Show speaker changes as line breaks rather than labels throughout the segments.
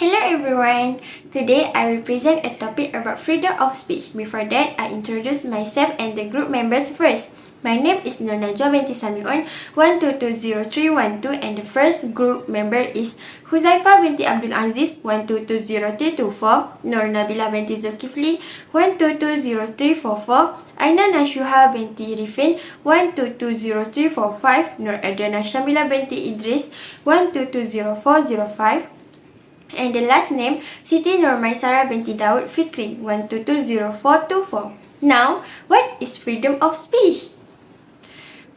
Hello everyone! Today I will present a topic about freedom of speech. Before that, I introduce myself and the group members first. My name is Nur Najwa binti Samiun 1220312 and the first group member is Huzaifah binti Abdul Aziz 1220324, Nur Nabila binti Zulkifli 1220344, Aina Nashuha binti Rifin 1220345, Nur Adriana Shamila binti Idris 1220405, and the last name, Siti Nurmaisara binti Daud Fikri 1220424. Now, what is freedom of speech?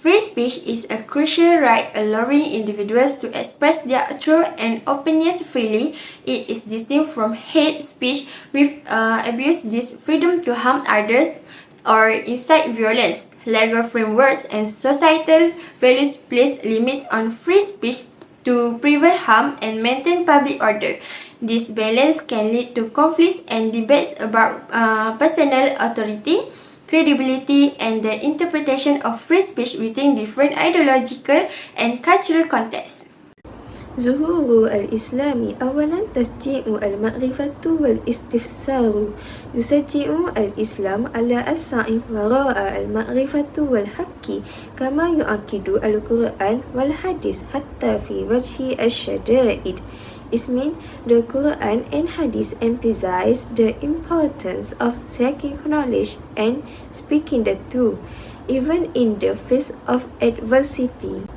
Free speech is a crucial right allowing individuals to express their truth and opinions freely. It is distinct from hate speech, which abuse this freedom to harm others or incite violence. Legal frameworks and societal values place limits on free speech to prevent harm and maintain public order. This balance can lead to conflicts and debates about personal authority, credibility, and the interpretation of free speech within different ideological and cultural contexts.
ظهور الإسلام أولا تشجيع المعرفة والاستفسار. يشجع الإسلام على السعي وراء المعرفة والحق، كما يؤكد القرآن والحديث حتى في وجه الشدائد. It means the Quran and Hadith emphasize the importance of seeking knowledge and speaking the truth, even in the face of adversity.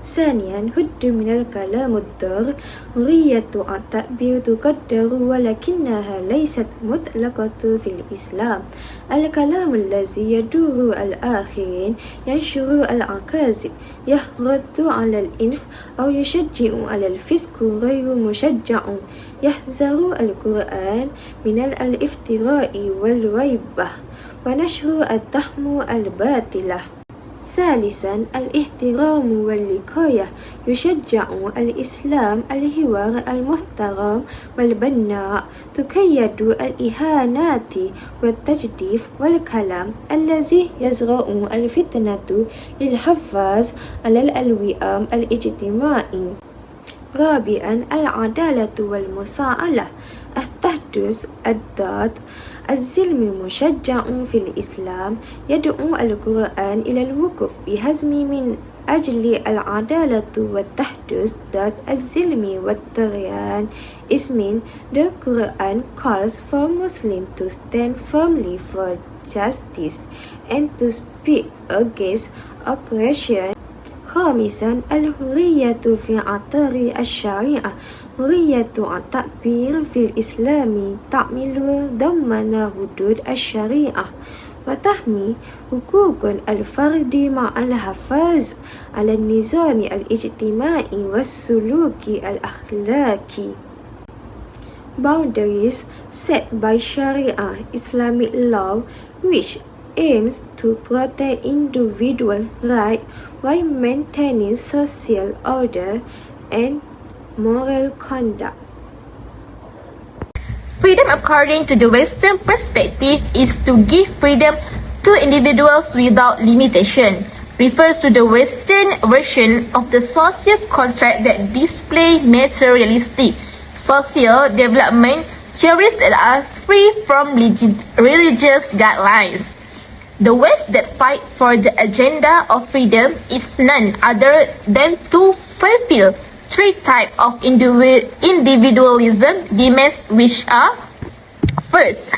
ثانيا هد من الكلام الضار. حرية التعبير تقدر ولكنها ليست مطلقة في الإسلام. الكلام الذي يدور الآخرين، ينشر الأكاذيب، يرد على الإنف أو يشجع على الفسق غير مشجع. يحذر القرآن من الافتراء والغيبة ونشر التهم الباطلة. ثالثا الاحترام والوقاية. يشجع الإسلام الحوار المحترم والبناء، تقيد الإهانات والتجديف والكلام الذي يزرع الفتنة للحفاظ على الوئام الاجتماعي. رابعا العدالة والمساءلة. التحدث الضاد. الظلم مشجع في الإسلام. يدعو القرآن إلى الوقوف بحزم من أجل العدالة والتحدث ضد الظلم والطغيان. It means the Quran calls for Muslims to stand firmly for justice and to speak against oppression. خامسا الحرية في إطار الشريعة. حرية التعبير في الإسلام تعمل ضمن حدود الشريعة وتحمي حقوق الفرد مع الحفاظ على النظام الاجتماعي والسلوك الأخلاقي. Boundaries set by Sharia Islamic law, which aims to protect individual rights while maintaining social order and moral conduct.
Freedom according to the Western perspective is to give freedom to individuals without limitation. Refers to the Western version of the social construct that display materialistic social development theories that are free from religious guidelines. The West that fight for the agenda of freedom is none other than to fulfill three types of individualism demands, which are: first,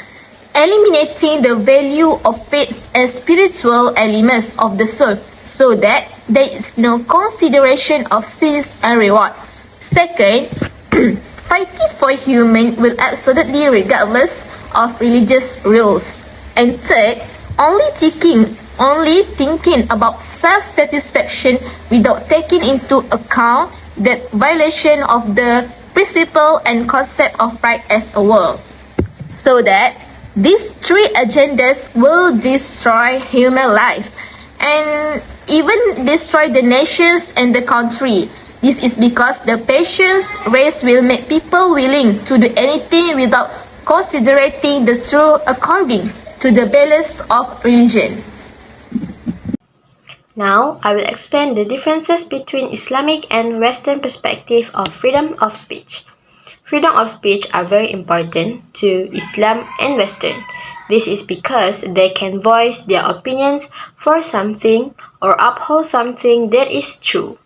eliminating the value of faith and spiritual elements of the soul so that there is no consideration of sins and reward. Second, fighting for human will absolutely regardless of religious rules. And third, only thinking about self-satisfaction without taking into account that violation of the principle and concept of right as a whole. So that these three agendas will destroy human life and even destroy the nations and the country. This is because the patience race will make people willing to do anything without considering the truth according to the balance of religion.
Now, I will explain the differences between Islamic and Western perspective of freedom of speech. Freedom of speech are very important to Islam and Western. This is because they can voice their opinions for something or uphold something that is true.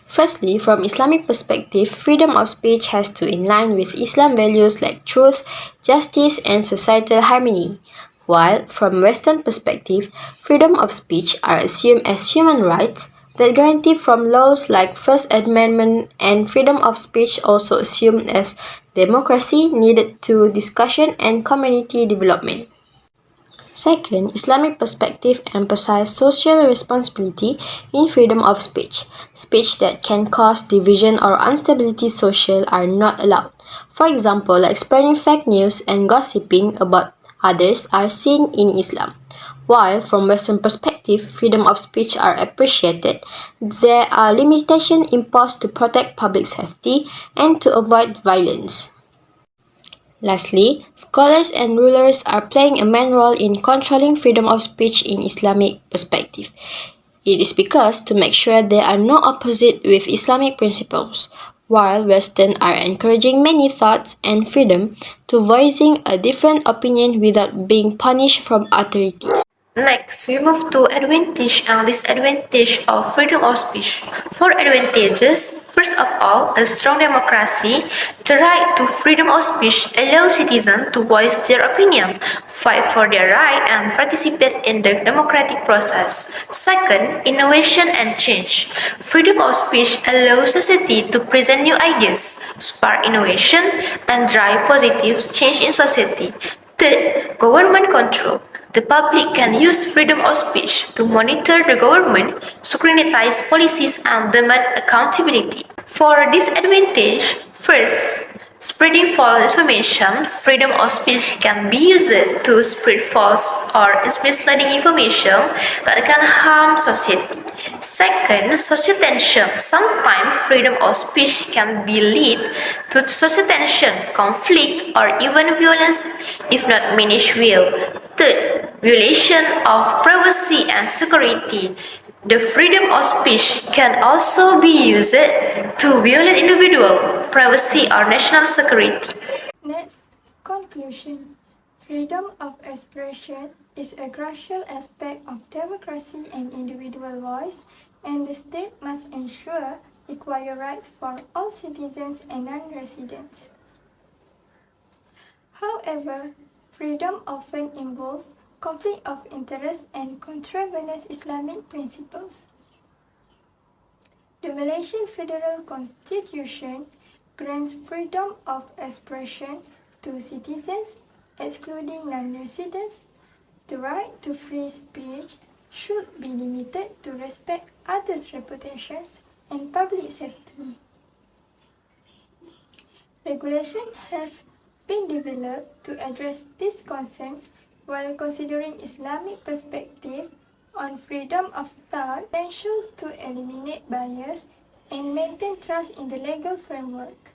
Firstly, from Islamic perspective, freedom of speech has to in line with Islam values like truth, justice, and societal harmony. While from Western perspective, freedom of speech are assumed as human rights that guarantee from laws like First Amendment, and freedom of speech also assumed as democracy needed to discussion and community development. Second, Islamic perspective emphasize social responsibility in freedom of speech. Speech that can cause division or instability social are not allowed. For example, like spreading fake news and gossiping about others are seen in Islam. While from Western perspective, freedom of speech are appreciated, there are limitations imposed to protect public safety and to avoid violence. Lastly, scholars and rulers are playing a main role in controlling freedom of speech in Islamic perspective. It is because to make sure there are no opposite with Islamic principles, while Western are encouraging many thoughts and freedom to voicing a different opinion without being punished from authorities.
Next, we move to advantage and disadvantage of freedom of speech. For advantages, first of all, a strong democracy, the right to freedom of speech allows citizens to voice their opinion, fight for their right, and participate in the democratic process. Second, innovation and change. Freedom of speech allows society to present new ideas, spark innovation, and drive positive change in society. Third, government control. The public can use freedom of speech to monitor the government, scrutinize policies, and demand accountability. For disadvantage, first, spreading false information, freedom of speech can be used to spread false or misleading information that can harm society. Second, social tension. Sometimes freedom of speech can be lead to social tension, conflict, or even violence if not managed well. Third, violation of privacy and security. The freedom of speech can also be used to violate individual privacy or national security.
Next, conclusion. Freedom of expression is a crucial aspect of democracy and individual voice, and the state must ensure equal rights for all citizens and non-residents. However, freedom often involves conflict of interest and contravenes Islamic principles. The Malaysian Federal Constitution grants freedom of expression to citizens, excluding non-residents. The right to free speech should be limited to respect others' reputations and public safety. Regulations have been developed to address these concerns while considering Islamic perspective on freedom of thought, essential to eliminate bias and maintain trust in the legal framework.